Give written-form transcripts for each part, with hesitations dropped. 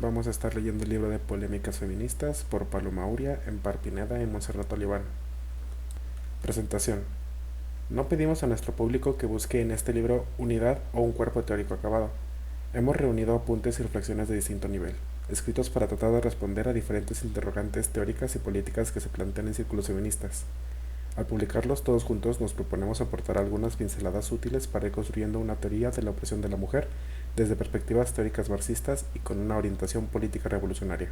vamos a estar leyendo el libro de Polémicas Feministas por Paloma Uria, Empar Pineda y Monserrat Oliván. Presentación. No pedimos a nuestro público que busque en este libro unidad o un cuerpo teórico acabado. Hemos reunido apuntes y reflexiones de distinto nivel, escritos para tratar de responder a diferentes interrogantes teóricas y políticas que se plantean en círculos feministas. Al publicarlos todos juntos nos proponemos aportar algunas pinceladas útiles para ir construyendo una teoría de la opresión de la mujer desde perspectivas teóricas marxistas y con una orientación política revolucionaria.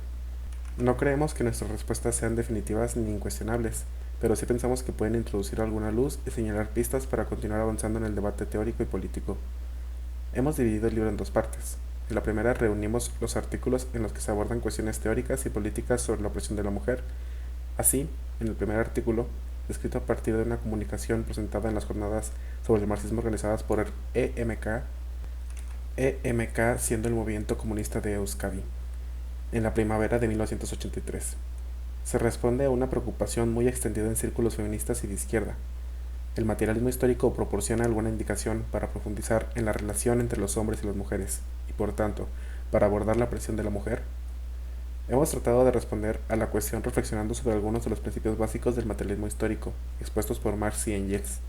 No creemos que nuestras respuestas sean definitivas ni incuestionables, pero sí pensamos que pueden introducir alguna luz y señalar pistas para continuar avanzando en el debate teórico y político. Hemos dividido el libro en dos partes. En la primera reunimos los artículos en los que se abordan cuestiones teóricas y políticas sobre la opresión de la mujer. Así, en el primer artículo, escrito a partir de una comunicación presentada en las jornadas sobre el marxismo organizadas por el EMK siendo el movimiento comunista de Euskadi, en la primavera de 1983. Se responde a una preocupación muy extendida en círculos feministas y de izquierda. El materialismo histórico proporciona alguna indicación para profundizar en la relación entre los hombres y las mujeres, y por tanto, para abordar la presión de la mujer. Hemos tratado de responder a la cuestión reflexionando sobre algunos de los principios básicos del materialismo histórico, expuestos por Marx y Engels.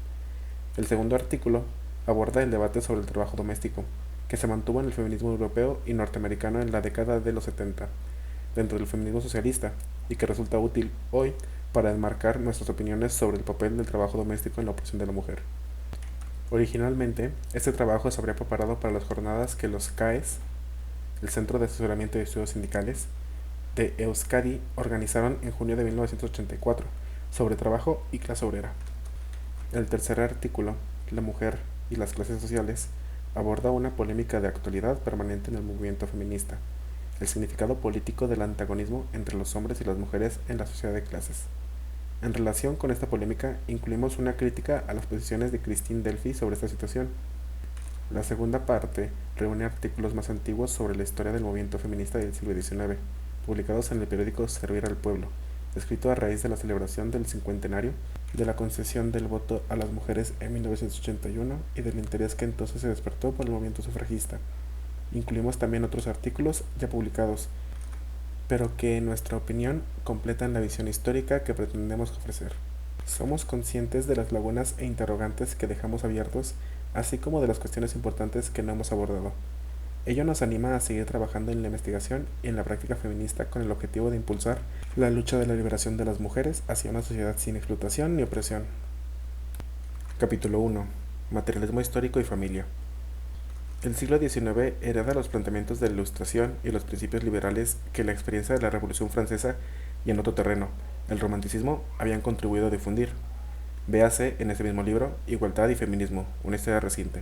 El segundo artículo aborda el debate sobre el trabajo doméstico, que se mantuvo en el feminismo europeo y norteamericano en la década de los 70, dentro del feminismo socialista, y que resulta útil hoy para enmarcar nuestras opiniones sobre el papel del trabajo doméstico en la opresión de la mujer. Originalmente, este trabajo se habría preparado para las jornadas que los CAES, el Centro de Asesoramiento y Estudios Sindicales, de Euskadi organizaron en junio de 1984 sobre trabajo y clase obrera. El tercer artículo, La mujer y las clases sociales, aborda una polémica de actualidad permanente en el movimiento feminista, el significado político del antagonismo entre los hombres y las mujeres en la sociedad de clases. En relación con esta polémica, incluimos una crítica a las posiciones de Christine Delphi sobre esta situación. La segunda parte reúne artículos más antiguos sobre la historia del movimiento feminista del siglo XIX, publicados en el periódico Servir al Pueblo, escrito a raíz de la celebración del cincuentenario de la concesión del voto a las mujeres en 1981 y del interés que entonces se despertó por el movimiento sufragista. Incluimos también otros artículos ya publicados, pero que en nuestra opinión completan la visión histórica que pretendemos ofrecer. Somos conscientes de las lagunas e interrogantes que dejamos abiertos, así como de las cuestiones importantes que no hemos abordado. Ello nos anima a seguir trabajando en la investigación y en la práctica feminista con el objetivo de impulsar la lucha de la liberación de las mujeres hacia una sociedad sin explotación ni opresión. Capítulo 1. Materialismo histórico y familia. El siglo XIX hereda los planteamientos de la Ilustración y los principios liberales que la experiencia de la Revolución Francesa y en otro terreno, el romanticismo, habían contribuido a difundir. Véase en este mismo libro Igualdad y Feminismo, una historia reciente.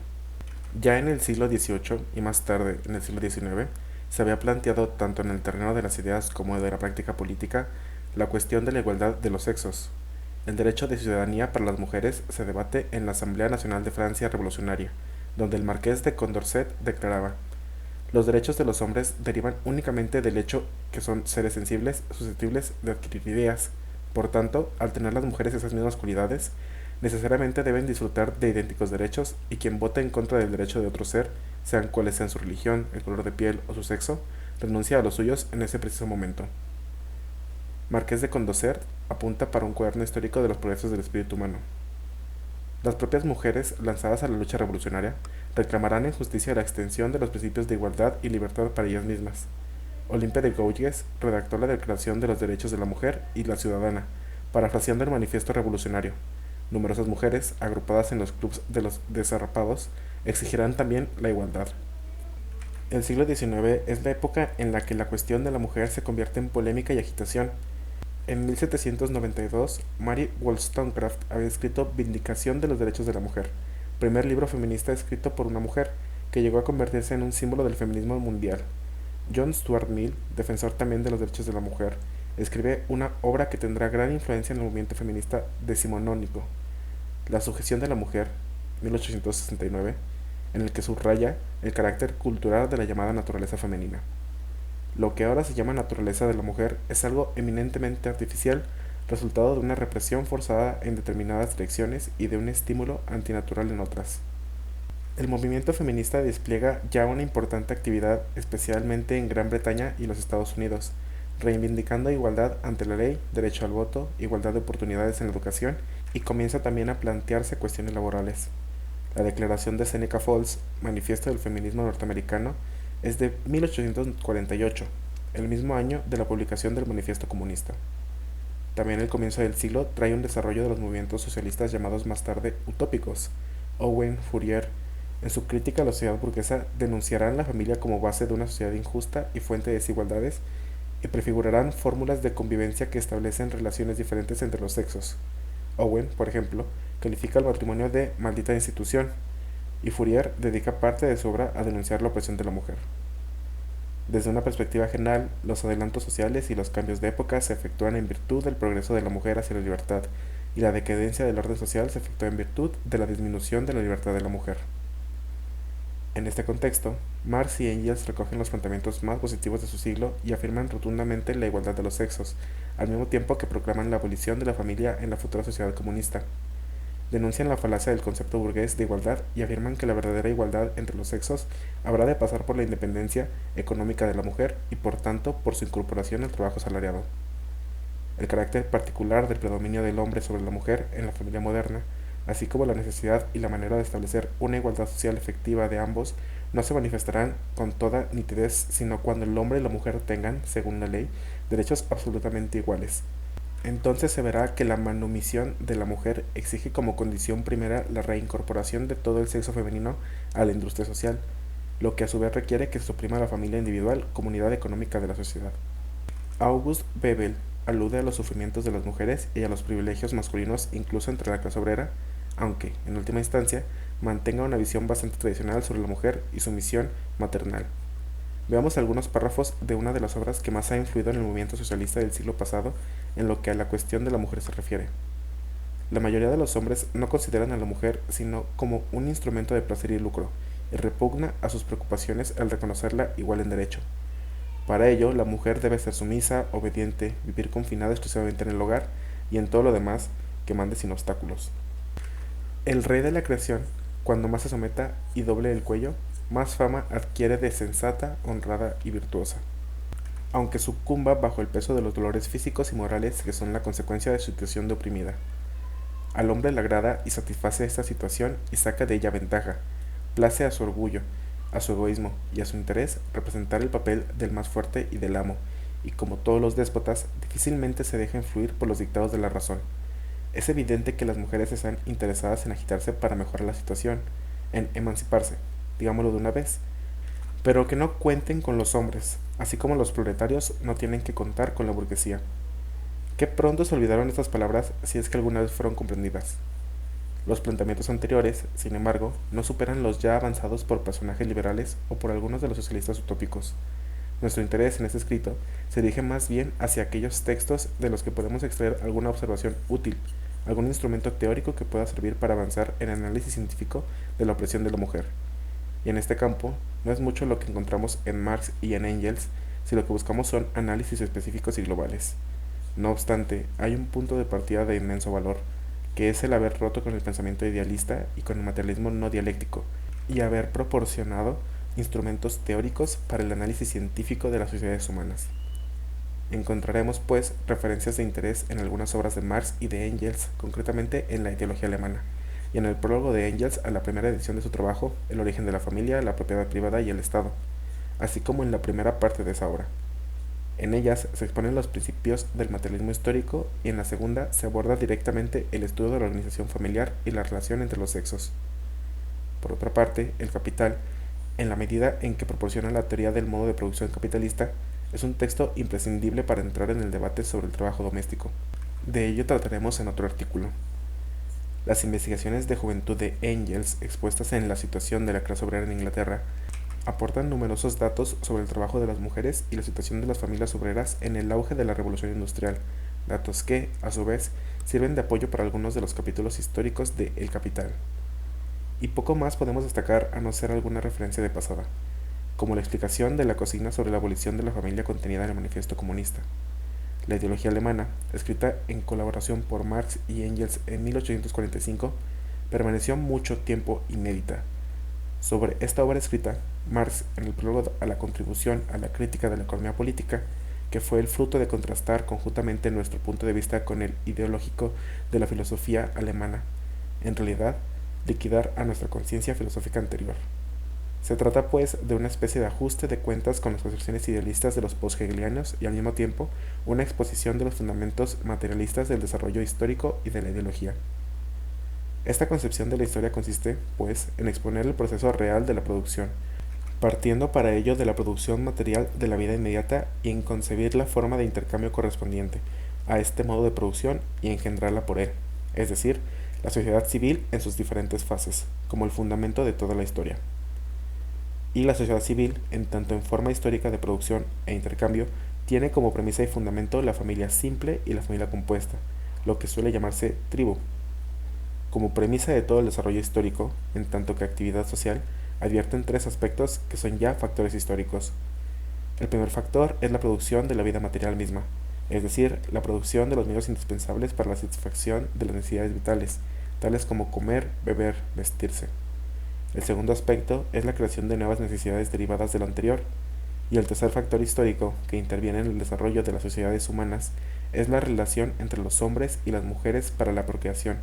Ya en el siglo XVIII y más tarde en el siglo XIX se había planteado tanto en el terreno de las ideas como de la práctica política la cuestión de la igualdad de los sexos. El derecho de ciudadanía para las mujeres se debate en la Asamblea Nacional de Francia Revolucionaria, donde el marqués de Condorcet declaraba: los derechos de los hombres derivan únicamente del hecho que son seres sensibles, susceptibles de adquirir ideas. Por tanto, al tener las mujeres esas mismas cualidades, necesariamente deben disfrutar de idénticos derechos, y quien vote en contra del derecho de otro ser, sean cuales sean su religión, el color de piel o su sexo, renuncia a los suyos en ese preciso momento. Marqués de Condorcet apunta para un cuaderno histórico de los progresos del espíritu humano. Las propias mujeres, lanzadas a la lucha revolucionaria, reclamarán en justicia la extensión de los principios de igualdad y libertad para ellas mismas. Olimpia de Gouges redactó la Declaración de los Derechos de la Mujer y la Ciudadana, parafraseando el manifiesto revolucionario. Numerosas mujeres, agrupadas en los clubes de los desarrapados, exigirán también la igualdad. El siglo XIX es la época en la que la cuestión de la mujer se convierte en polémica y agitación. En 1792, Mary Wollstonecraft había escrito Vindicación de los Derechos de la Mujer, primer libro feminista escrito por una mujer, que llegó a convertirse en un símbolo del feminismo mundial. John Stuart Mill, defensor también de los derechos de la mujer, escribe una obra que tendrá gran influencia en el movimiento feminista decimonónico, La sujeción de la mujer, 1869, en el que subraya el carácter cultural de la llamada naturaleza femenina. Lo que ahora se llama naturaleza de la mujer es algo eminentemente artificial, resultado de una represión forzada en determinadas direcciones y de un estímulo antinatural en otras. El movimiento feminista despliega ya una importante actividad, especialmente en Gran Bretaña y los Estados Unidos, reivindicando igualdad ante la ley, derecho al voto, igualdad de oportunidades en la educación y comienza también a plantearse cuestiones laborales. La Declaración de Seneca Falls, Manifiesto del Feminismo Norteamericano, es de 1848, el mismo año de la publicación del Manifiesto Comunista. También el comienzo del siglo trae un desarrollo de los movimientos socialistas llamados más tarde utópicos. Owen, Fourier, en su crítica a la sociedad burguesa, denunciarán la familia como base de una sociedad injusta y fuente de desigualdades y prefigurarán fórmulas de convivencia que establecen relaciones diferentes entre los sexos. Owen, por ejemplo, califica el matrimonio de maldita institución, y Fourier dedica parte de su obra a denunciar la opresión de la mujer. Desde una perspectiva general, los adelantos sociales y los cambios de época se efectúan en virtud del progreso de la mujer hacia la libertad, y la decadencia del orden social se efectúa en virtud de la disminución de la libertad de la mujer. En este contexto, Marx y Engels recogen los planteamientos más positivos de su siglo y afirman rotundamente la igualdad de los sexos, al mismo tiempo que proclaman la abolición de la familia en la futura sociedad comunista. Denuncian la falacia del concepto burgués de igualdad y afirman que la verdadera igualdad entre los sexos habrá de pasar por la independencia económica de la mujer y por tanto por su incorporación al trabajo asalariado. El carácter particular del predominio del hombre sobre la mujer en la familia moderna, así como la necesidad y la manera de establecer una igualdad social efectiva de ambos, no se manifestarán con toda nitidez sino cuando el hombre y la mujer tengan, según la ley, derechos absolutamente iguales. Entonces se verá que la manumisión de la mujer exige como condición primera la reincorporación de todo el sexo femenino a la industria social, lo que a su vez requiere que se suprima la familia individual como unidad económica de la sociedad. August Bebel alude a los sufrimientos de las mujeres y a los privilegios masculinos incluso entre la clase obrera, aunque, en última instancia, mantenga una visión bastante tradicional sobre la mujer y su misión maternal. Veamos algunos párrafos de una de las obras que más ha influido en el movimiento socialista del siglo pasado en lo que a la cuestión de la mujer se refiere. La mayoría de los hombres no consideran a la mujer sino como un instrumento de placer y lucro, y repugna a sus preocupaciones al reconocerla igual en derecho. Para ello, la mujer debe ser sumisa, obediente, vivir confinada exclusivamente en el hogar y en todo lo demás que mande sin obstáculos. El rey de la creación, cuando más se someta y doble el cuello, más fama adquiere de sensata, honrada y virtuosa, aunque sucumba bajo el peso de los dolores físicos y morales que son la consecuencia de su situación de oprimida. Al hombre le agrada y satisface esta situación y saca de ella ventaja, place a su orgullo, a su egoísmo y a su interés representar el papel del más fuerte y del amo, y como todos los déspotas, difícilmente se deja influir por los dictados de la razón. Es evidente que las mujeres están interesadas en agitarse para mejorar la situación, en emanciparse, digámoslo de una vez, pero que no cuenten con los hombres, así como los proletarios no tienen que contar con la burguesía. Qué pronto se olvidaron estas palabras si es que alguna vez fueron comprendidas. Los planteamientos anteriores, sin embargo, no superan los ya avanzados por personajes liberales o por algunos de los socialistas utópicos. Nuestro interés en este escrito se dirige más bien hacia aquellos textos de los que podemos extraer alguna observación útil, algún instrumento teórico que pueda servir para avanzar en el análisis científico de la opresión de la mujer. Y en este campo, no es mucho lo que encontramos en Marx y en Engels, si lo que buscamos son análisis específicos y globales. No obstante, hay un punto de partida de inmenso valor, que es el haber roto con el pensamiento idealista y con el materialismo no dialéctico, y haber proporcionado instrumentos teóricos para el análisis científico de las sociedades humanas. Encontraremos, pues, referencias de interés en algunas obras de Marx y de Engels, concretamente en la ideología alemana, y en el prólogo de Engels a la primera edición de su trabajo, El origen de la familia, la propiedad privada y el Estado, así como en la primera parte de esa obra. En ellas se exponen los principios del materialismo histórico y en la segunda se aborda directamente el estudio de la organización familiar y la relación entre los sexos. Por otra parte, El Capital, en la medida en que proporciona la teoría del modo de producción capitalista, es un texto imprescindible para entrar en el debate sobre el trabajo doméstico. De ello trataremos en otro artículo. Las investigaciones de juventud de Engels, expuestas en La situación de la clase obrera en Inglaterra, aportan numerosos datos sobre el trabajo de las mujeres y la situación de las familias obreras en el auge de la revolución industrial, datos que, a su vez, sirven de apoyo para algunos de los capítulos históricos de El Capital. Y poco más podemos destacar a no ser alguna referencia de pasada, como la explicación de la consigna sobre la abolición de la familia contenida en el Manifiesto Comunista. La ideología alemana, escrita en colaboración por Marx y Engels en 1845, permaneció mucho tiempo inédita. Sobre esta obra escrita, Marx, en el prólogo a la contribución a la crítica de la economía política, que fue el fruto de contrastar conjuntamente nuestro punto de vista con el ideológico de la filosofía alemana, en realidad, liquidar a nuestra conciencia filosófica anterior. Se trata, pues, de una especie de ajuste de cuentas con las concepciones idealistas de los post-hegelianos y, al mismo tiempo, una exposición de los fundamentos materialistas del desarrollo histórico y de la ideología. Esta concepción de la historia consiste, pues, en exponer el proceso real de la producción, partiendo para ello de la producción material de la vida inmediata y en concebir la forma de intercambio correspondiente a este modo de producción y engendrarla por él, es decir, la sociedad civil en sus diferentes fases, como el fundamento de toda la historia. Y la sociedad civil, en tanto en forma histórica de producción e intercambio, tiene como premisa y fundamento la familia simple y la familia compuesta, lo que suele llamarse tribu. Como premisa de todo el desarrollo histórico, en tanto que actividad social, advierten tres aspectos que son ya factores históricos. El primer factor es la producción de la vida material misma, es decir, la producción de los medios indispensables para la satisfacción de las necesidades vitales, tales como comer, beber, vestirse. El segundo aspecto es la creación de nuevas necesidades derivadas de lo anterior, y el tercer factor histórico que interviene en el desarrollo de las sociedades humanas es la relación entre los hombres y las mujeres para la procreación,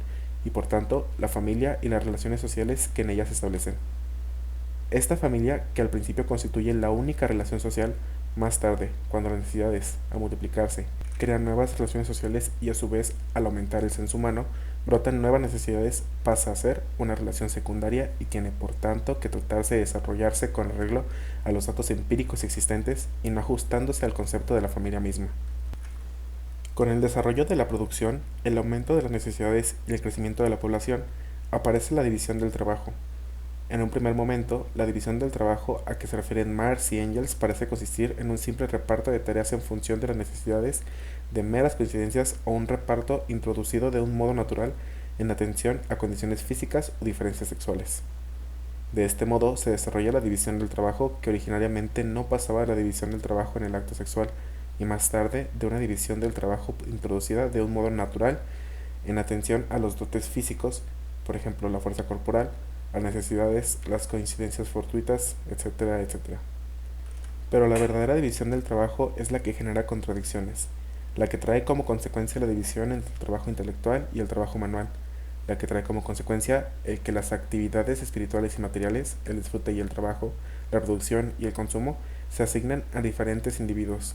y por tanto la familia y las relaciones sociales que en ellas se establecen. Esta familia, que al principio constituye la única relación social, más tarde, cuando las necesidades, al multiplicarse, crean nuevas relaciones sociales y a su vez, al aumentar el censo humano, brotan nuevas necesidades, pasa a ser una relación secundaria y tiene por tanto que tratarse de desarrollarse con arreglo a los datos empíricos existentes y no ajustándose al concepto de la familia misma. Con el desarrollo de la producción, el aumento de las necesidades y el crecimiento de la población, aparece la división del trabajo. En un primer momento, la división del trabajo a que se refieren Marx y Engels parece consistir en un simple reparto de tareas en función de las necesidades de meras coincidencias o un reparto introducido de un modo natural en atención a condiciones físicas o diferencias sexuales. De este modo se desarrolla la división del trabajo que originariamente no pasaba de la división del trabajo en el acto sexual y más tarde de una división del trabajo introducida de un modo natural en atención a los dotes físicos, por ejemplo la fuerza corporal, las necesidades, las coincidencias fortuitas, etcétera, etcétera. Pero la verdadera división del trabajo es la que genera contradicciones, la que trae como consecuencia la división entre el trabajo intelectual y el trabajo manual, la que trae como consecuencia el que las actividades espirituales y materiales, el disfrute y el trabajo, la producción y el consumo, se asignan a diferentes individuos.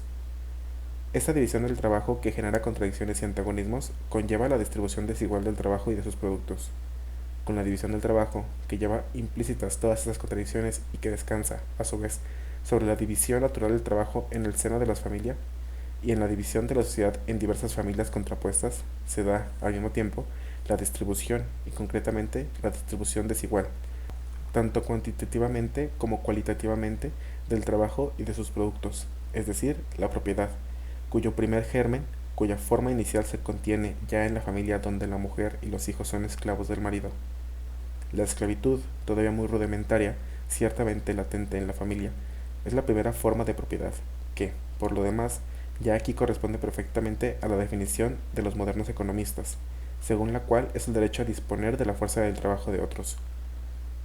Esta división del trabajo, que genera contradicciones y antagonismos, conlleva la distribución desigual del trabajo y de sus productos. Con la división del trabajo, que lleva implícitas todas estas contradicciones y que descansa, a su vez, sobre la división natural del trabajo en el seno de las familias y en la división de la sociedad en diversas familias contrapuestas, se da, al mismo tiempo, la distribución y concretamente la distribución desigual, tanto cuantitativamente como cualitativamente, del trabajo y de sus productos, es decir, la propiedad, cuyo primer germen, cuya forma inicial se contiene ya en la familia donde la mujer y los hijos son esclavos del marido. La esclavitud, todavía muy rudimentaria, ciertamente latente en la familia, es la primera forma de propiedad, que, por lo demás, ya aquí corresponde perfectamente a la definición de los modernos economistas, según la cual es el derecho a disponer de la fuerza del trabajo de otros.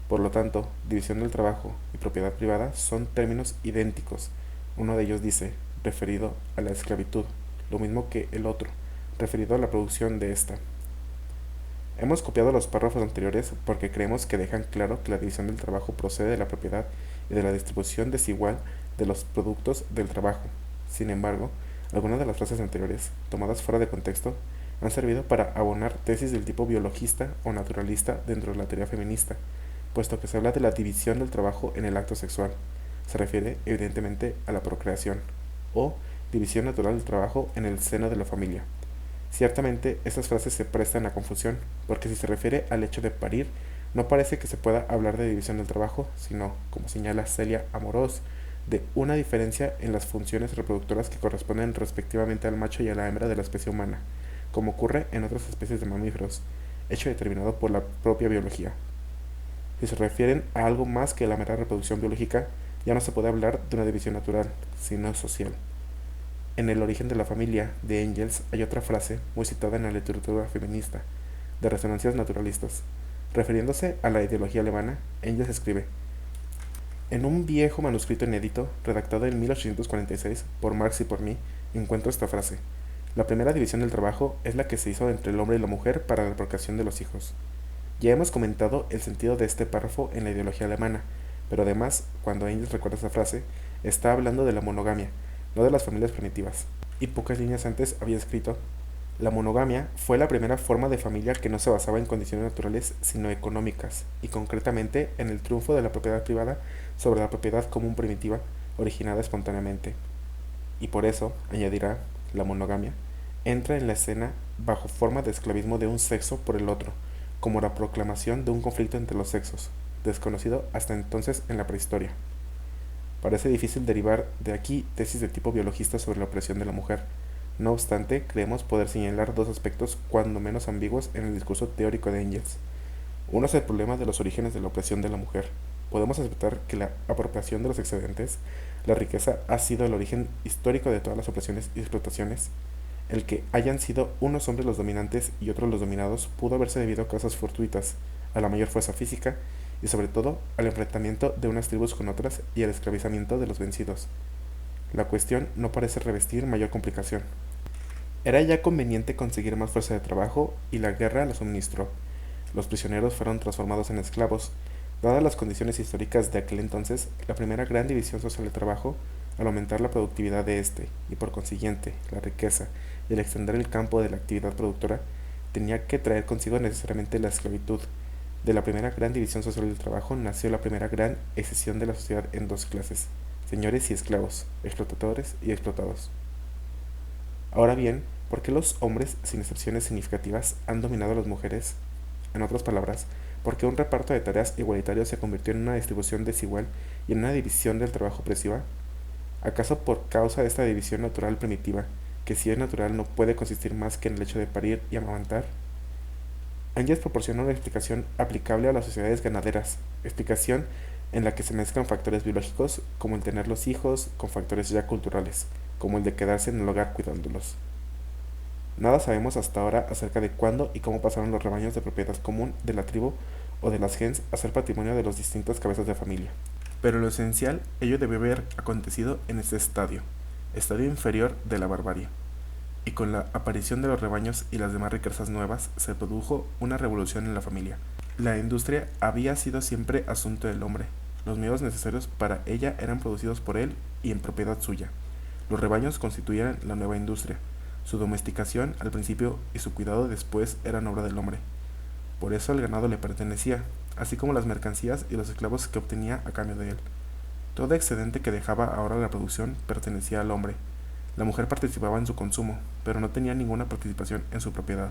Por lo tanto, división del trabajo y propiedad privada son términos idénticos. Uno de ellos dice, referido a la esclavitud, lo mismo que el otro, referido a la producción de ésta. Hemos copiado los párrafos anteriores porque creemos que dejan claro que la división del trabajo procede de la propiedad y de la distribución desigual de los productos del trabajo. Sin embargo, algunas de las frases anteriores, tomadas fuera de contexto, han servido para abonar tesis del tipo biologista o naturalista dentro de la teoría feminista, puesto que se habla de la división del trabajo en el acto sexual. Se refiere, evidentemente, a la procreación, o división natural del trabajo en el seno de la familia. Ciertamente, estas frases se prestan a confusión, porque si se refiere al hecho de parir, no parece que se pueda hablar de división del trabajo, sino, como señala Celia Amorós, de una diferencia en las funciones reproductoras que corresponden respectivamente al macho y a la hembra de la especie humana, como ocurre en otras especies de mamíferos, hecho determinado por la propia biología. Si se refieren a algo más que la mera reproducción biológica, ya no se puede hablar de una división natural, sino social. En El origen de la familia, de Engels, hay otra frase, muy citada en la literatura feminista, de resonancias naturalistas. Refiriéndose a la ideología alemana, Engels escribe, En un viejo manuscrito inédito, redactado en 1846 por Marx y por mí, encuentro esta frase: la primera división del trabajo es la que se hizo entre el hombre y la mujer para la procreación de los hijos. Ya hemos comentado el sentido de este párrafo en la ideología alemana, pero además, cuando Engels recuerda esta frase, está hablando de la monogamia, no de las familias primitivas. Y pocas líneas antes había escrito: la monogamia fue la primera forma de familia que no se basaba en condiciones naturales, sino económicas, y concretamente en el triunfo de la propiedad privada sobre la propiedad común primitiva, originada espontáneamente. Y por eso, añadirá, la monogamia entra en la escena bajo forma de esclavismo de un sexo por el otro, como la proclamación de un conflicto entre los sexos, desconocido hasta entonces en la prehistoria. Parece difícil derivar de aquí tesis de tipo biologista sobre la opresión de la mujer. No obstante, creemos poder señalar dos aspectos cuando menos ambiguos en el discurso teórico de Engels. Uno es el problema de los orígenes de la opresión de la mujer. Podemos aceptar que la apropiación de los excedentes, la riqueza, ha sido el origen histórico de todas las opresiones y explotaciones. El que hayan sido unos hombres los dominantes y otros los dominados pudo haberse debido a causas fortuitas, a la mayor fuerza física y sobre todo al enfrentamiento de unas tribus con otras y al esclavizamiento de los vencidos. La cuestión no parece revestir mayor complicación. Era ya conveniente conseguir más fuerza de trabajo y la guerra la suministró. Los prisioneros fueron transformados en esclavos. Dadas las condiciones históricas de aquel entonces, la primera gran división social del trabajo, al aumentar la productividad de éste y por consiguiente la riqueza y al extender el campo de la actividad productora, tenía que traer consigo necesariamente la esclavitud. De la primera gran división social del trabajo nació la primera gran escisión de la sociedad en dos clases: señores y esclavos, explotadores y explotados. Ahora bien, ¿por qué los hombres, sin excepciones significativas, han dominado a las mujeres? En otras palabras, ¿por qué un reparto de tareas igualitario se convirtió en una distribución desigual y en una división del trabajo opresiva? ¿Acaso por causa de esta división natural primitiva, que si es natural no puede consistir más que en el hecho de parir y amamantar? Engels proporciona una explicación aplicable a las sociedades ganaderas, explicación en la que se mezclan factores biológicos, como el tener los hijos, con factores ya culturales, como el de quedarse en el hogar cuidándolos. Nada sabemos hasta ahora acerca de cuándo y cómo pasaron los rebaños de propiedad común de la tribu o de las gens a ser patrimonio de las distintas cabezas de familia. Pero lo esencial, ello debió haber acontecido en este estadio inferior de la barbarie. Y con la aparición de los rebaños y las demás riquezas nuevas, se produjo una revolución en la familia. La industria había sido siempre asunto del hombre. Los medios necesarios para ella eran producidos por él y en propiedad suya. Los rebaños constituían la nueva industria. Su domesticación al principio y su cuidado después eran obra del hombre. Por eso el ganado le pertenecía, así como las mercancías y los esclavos que obtenía a cambio de él. Todo excedente que dejaba ahora la producción pertenecía al hombre. La mujer participaba en su consumo, pero no tenía ninguna participación en su propiedad.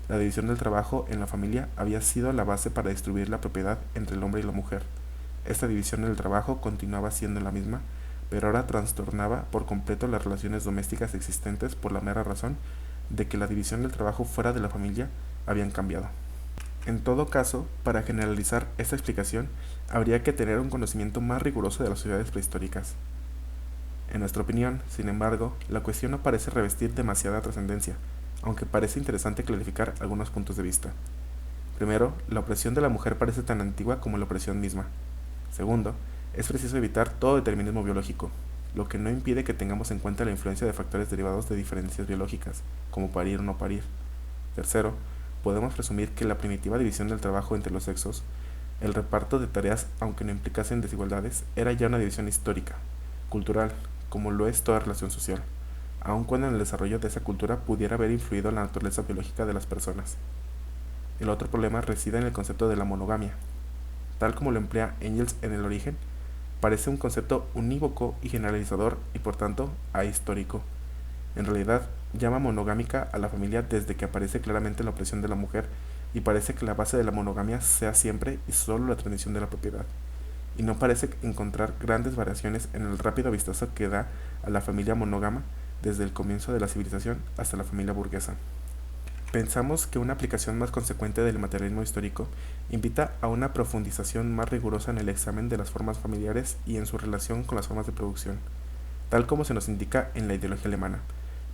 La división del trabajo en la familia había sido la base para distribuir la propiedad entre el hombre y la mujer. Esta división del trabajo continuaba siendo la misma, pero ahora trastornaba por completo las relaciones domésticas existentes por la mera razón de que la división del trabajo fuera de la familia habían cambiado. En todo caso, para generalizar esta explicación, habría que tener un conocimiento más riguroso de las sociedades prehistóricas. En nuestra opinión, sin embargo, la cuestión no parece revestir demasiada trascendencia, aunque parece interesante clarificar algunos puntos de vista. Primero, la opresión de la mujer parece tan antigua como la opresión misma. Segundo, es preciso evitar todo determinismo biológico, lo que no impide que tengamos en cuenta la influencia de factores derivados de diferencias biológicas, como parir o no parir. Tercero, podemos presumir que la primitiva división del trabajo entre los sexos, el reparto de tareas, aunque no implicasen desigualdades, era ya una división histórica, cultural, como lo es toda relación social, aun cuando en el desarrollo de esa cultura pudiera haber influido la naturaleza biológica de las personas. El otro problema reside en el concepto de la monogamia. Tal como lo emplea Engels en el origen, parece un concepto unívoco y generalizador y por tanto ahistórico. En realidad, llama monogámica a la familia desde que aparece claramente la opresión de la mujer y parece que la base de la monogamia sea siempre y solo la transmisión de la propiedad. Y no parece encontrar grandes variaciones en el rápido vistazo que da a la familia monógama desde el comienzo de la civilización hasta la familia burguesa. Pensamos que una aplicación más consecuente del materialismo histórico invita a una profundización más rigurosa en el examen de las formas familiares y en su relación con las formas de producción, tal como se nos indica en la ideología alemana.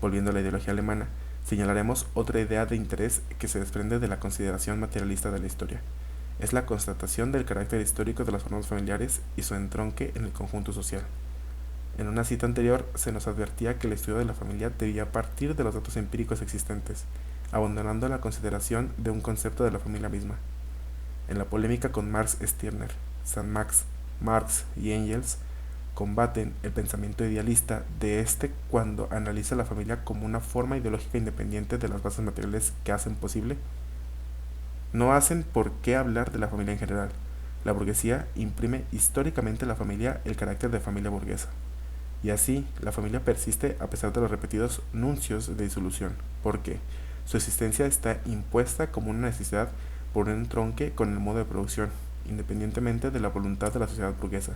Volviendo a la ideología alemana, señalaremos otra idea de interés que se desprende de la consideración materialista de la historia. es la constatación del carácter histórico de las formas familiares y su entronque en el conjunto social. En una cita anterior se nos advertía que el estudio de la familia debía partir de los datos empíricos existentes, abandonando la consideración de un concepto de la familia misma. En la polémica con Marx Stirner, Saint Max, Marx y Engels combaten el pensamiento idealista de este cuando analiza la familia como una forma ideológica independiente de las bases materiales que hacen posible. No hacen por qué hablar de la familia en general. La burguesía imprime históricamente a la familia el carácter de familia burguesa. Y así, la familia persiste a pesar de los repetidos nuncios de disolución, porque su existencia está impuesta como una necesidad por un entronque con el modo de producción, independientemente de la voluntad de la sociedad burguesa.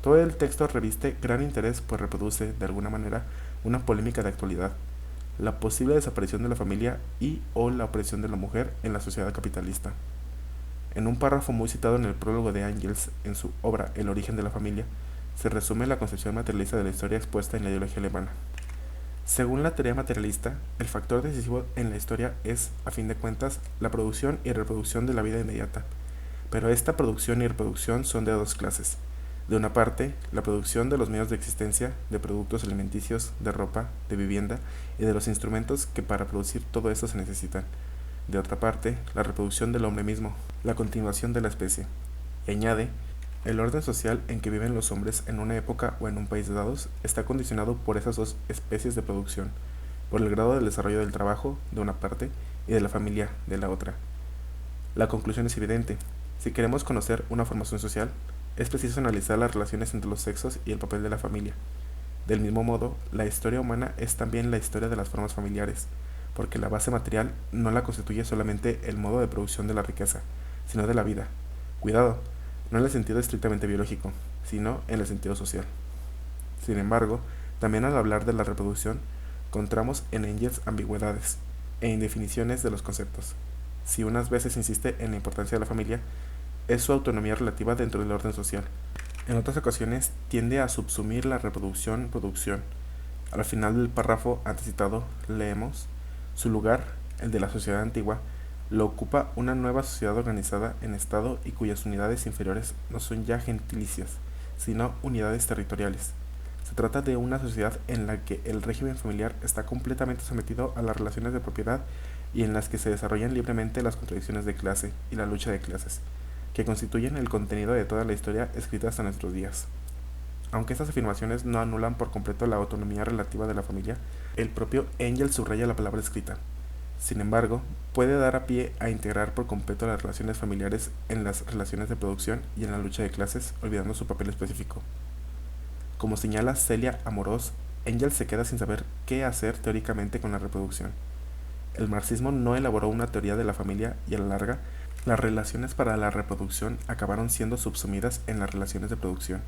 Todo el texto reviste gran interés pues reproduce, de alguna manera, una polémica de actualidad, la posible desaparición de la familia y o la opresión de la mujer en la sociedad capitalista. En un párrafo muy citado en el prólogo de Engels en su obra El origen de la familia, se resume la concepción materialista de la historia expuesta en la ideología alemana. Según la teoría materialista, el factor decisivo en la historia es, a fin de cuentas, la producción y reproducción de la vida inmediata. Pero esta producción y reproducción son de dos clases. De una parte, la producción de los medios de existencia, de productos alimenticios, de ropa, de vivienda y de los instrumentos que para producir todo esto se necesitan. De otra parte, la reproducción del hombre mismo, la continuación de la especie. Y añade, el orden social en que viven los hombres en una época o en un país dados está condicionado por esas dos especies de producción, por el grado del desarrollo del trabajo, de una parte, y de la familia, de la otra. La conclusión es evidente. Si queremos conocer una formación social, es preciso analizar las relaciones entre los sexos y el papel de la familia. Del mismo modo, la historia humana es también la historia de las formas familiares, porque la base material no la constituye solamente el modo de producción de la riqueza, sino de la vida. Cuidado, no en el sentido estrictamente biológico, sino en el sentido social. Sin embargo, también al hablar de la reproducción, encontramos en Engels ambigüedades e indefiniciones de los conceptos. Si unas veces insiste en la importancia de la familia, es su autonomía relativa dentro del orden social. En otras ocasiones tiende a subsumir la reproducción-producción. Al final del párrafo antes citado, leemos, su lugar, el de la sociedad antigua, lo ocupa una nueva sociedad organizada en estado y cuyas unidades inferiores no son ya gentilicias, sino unidades territoriales. Se trata de una sociedad en la que el régimen familiar está completamente sometido a las relaciones de propiedad y en las que se desarrollan libremente las contradicciones de clase y la lucha de clases, que constituyen el contenido de toda la historia escrita hasta nuestros días. Aunque estas afirmaciones no anulan por completo la autonomía relativa de la familia, el propio Engels subraya la palabra escrita. Sin embargo, puede dar a pie a integrar por completo las relaciones familiares en las relaciones de producción y en la lucha de clases, olvidando su papel específico. Como señala Celia Amorós, Engels se queda sin saber qué hacer teóricamente con la reproducción. El marxismo no elaboró una teoría de la familia y a la larga, las relaciones para la reproducción acabaron siendo subsumidas en las relaciones de producción,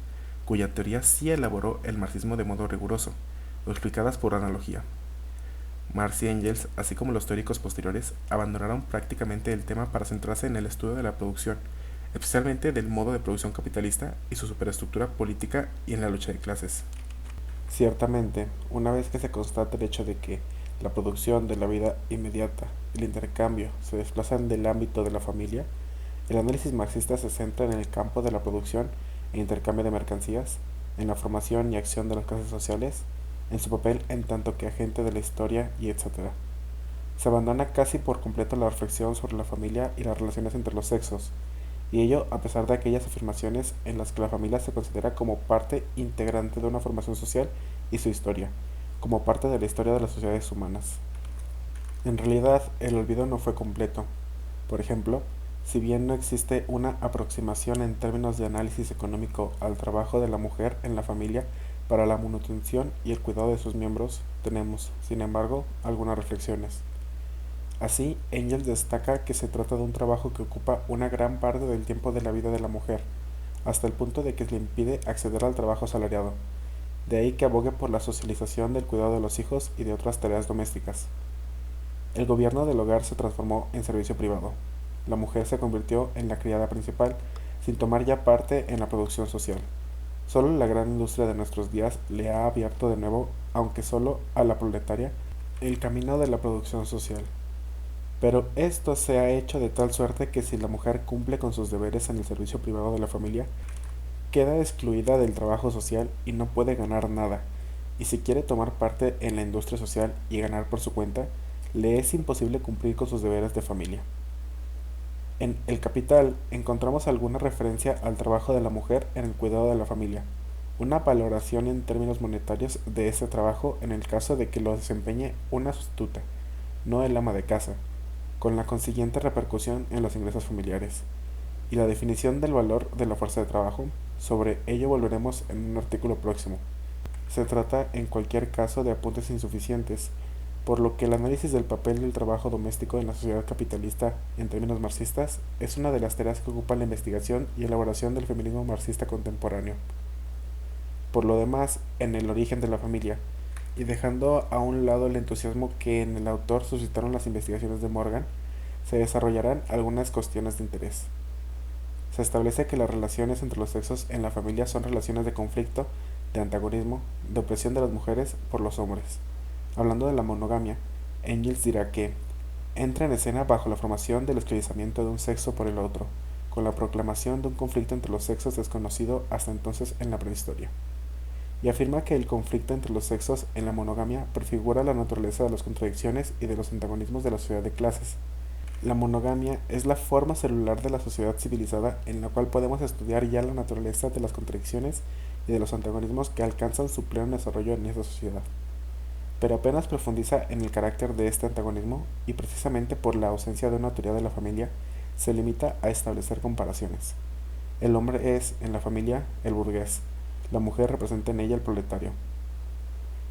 cuya teoría sí elaboró el marxismo de modo riguroso, o explicadas por analogía. Marx y Engels, así como los teóricos posteriores, abandonaron prácticamente el tema para centrarse en el estudio de la producción, especialmente del modo de producción capitalista y su superestructura política y en la lucha de clases. Ciertamente, una vez que se constata el hecho de que la producción de la vida inmediata y el intercambio se desplazan del ámbito de la familia, el análisis marxista se centra en el campo de la producción e intercambio de mercancías, en la formación y acción de las clases sociales, en su papel en tanto que agente de la historia y etc. Se abandona casi por completo la reflexión sobre la familia y las relaciones entre los sexos, y ello a pesar de aquellas afirmaciones en las que la familia se considera como parte integrante de una formación social y su historia, como parte de la historia de las sociedades humanas. En realidad, el olvido no fue completo. Por ejemplo, si bien no existe una aproximación en términos de análisis económico al trabajo de la mujer en la familia para la manutención y el cuidado de sus miembros, tenemos, sin embargo, algunas reflexiones. Así, Engels destaca que se trata de un trabajo que ocupa una gran parte del tiempo de la vida de la mujer, hasta el punto de que le impide acceder al trabajo asalariado. De ahí que abogue por la socialización del cuidado de los hijos y de otras tareas domésticas. El gobierno del hogar se transformó en servicio privado. La mujer se convirtió en la criada principal, sin tomar ya parte en la producción social. Solo la gran industria de nuestros días le ha abierto de nuevo, aunque solo a la proletaria, el camino de la producción social. Pero esto se ha hecho de tal suerte que si la mujer cumple con sus deberes en el servicio privado de la familia, queda excluida del trabajo social y no puede ganar nada, y si quiere tomar parte en la industria social y ganar por su cuenta, le es imposible cumplir con sus deberes de familia. En El Capital encontramos alguna referencia al trabajo de la mujer en el cuidado de la familia, una valoración en términos monetarios de ese trabajo en el caso de que lo desempeñe una sustituta, no el ama de casa, con la consiguiente repercusión en los ingresos familiares, y la definición del valor de la fuerza de trabajo. Sobre ello volveremos en un artículo próximo. Se trata en cualquier caso de apuntes insuficientes, por lo que el análisis del papel del trabajo doméstico en la sociedad capitalista en términos marxistas es una de las tareas que ocupa la investigación y elaboración del feminismo marxista contemporáneo. Por lo demás, en el origen de la familia, y dejando a un lado el entusiasmo que en el autor suscitaron las investigaciones de Morgan, se desarrollarán algunas cuestiones de interés. Se establece que las relaciones entre los sexos en la familia son relaciones de conflicto, de antagonismo, de opresión de las mujeres por los hombres. Hablando de la monogamia, Engels dirá que entra en escena bajo la formación del esclavizamiento de un sexo por el otro, con la proclamación de un conflicto entre los sexos desconocido hasta entonces en la prehistoria, y afirma que el conflicto entre los sexos en la monogamia prefigura la naturaleza de las contradicciones y de los antagonismos de la sociedad de clases. La monogamia es la forma celular de la sociedad civilizada en la cual podemos estudiar ya la naturaleza de las contradicciones y de los antagonismos que alcanzan su pleno desarrollo en esa sociedad. Pero apenas profundiza en el carácter de este antagonismo y precisamente por la ausencia de una autoridad de la familia se limita a establecer comparaciones. El hombre es, en la familia, el burgués, la mujer representa en ella el proletario.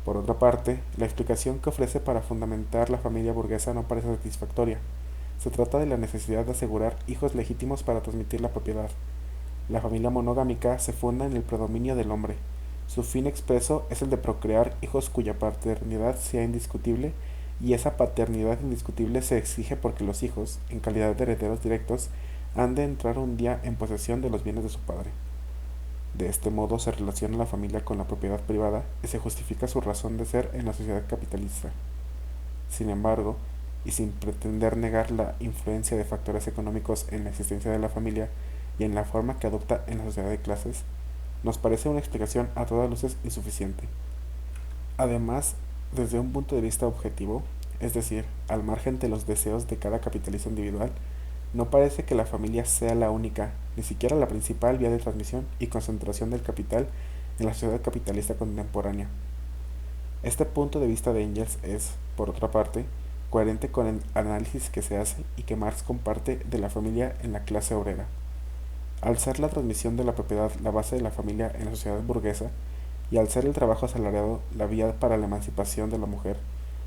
Por otra parte, la explicación que ofrece para fundamentar la familia burguesa no parece satisfactoria. Se trata de la necesidad de asegurar hijos legítimos para transmitir la propiedad. La familia monogámica se funda en el predominio del hombre. Su fin expreso es el de procrear hijos cuya paternidad sea indiscutible, y esa paternidad indiscutible se exige porque los hijos, en calidad de herederos directos, han de entrar un día en posesión de los bienes de su padre. De este modo se relaciona la familia con la propiedad privada y se justifica su razón de ser en la sociedad capitalista. Sin embargo, y sin pretender negar la influencia de factores económicos en la existencia de la familia y en la forma que adopta en la sociedad de clases, nos parece una explicación a todas luces insuficiente. Además, desde un punto de vista objetivo, es decir, al margen de los deseos de cada capitalista individual, no parece que la familia sea la única, ni siquiera la principal vía de transmisión y concentración del capital en la sociedad capitalista contemporánea. Este punto de vista de Engels es, por otra parte, coherente con el análisis que se hace y que Marx comparte de la familia en la clase obrera. Al ser la transmisión de la propiedad la base de la familia en la sociedad burguesa, y al ser el trabajo asalariado la vía para la emancipación de la mujer,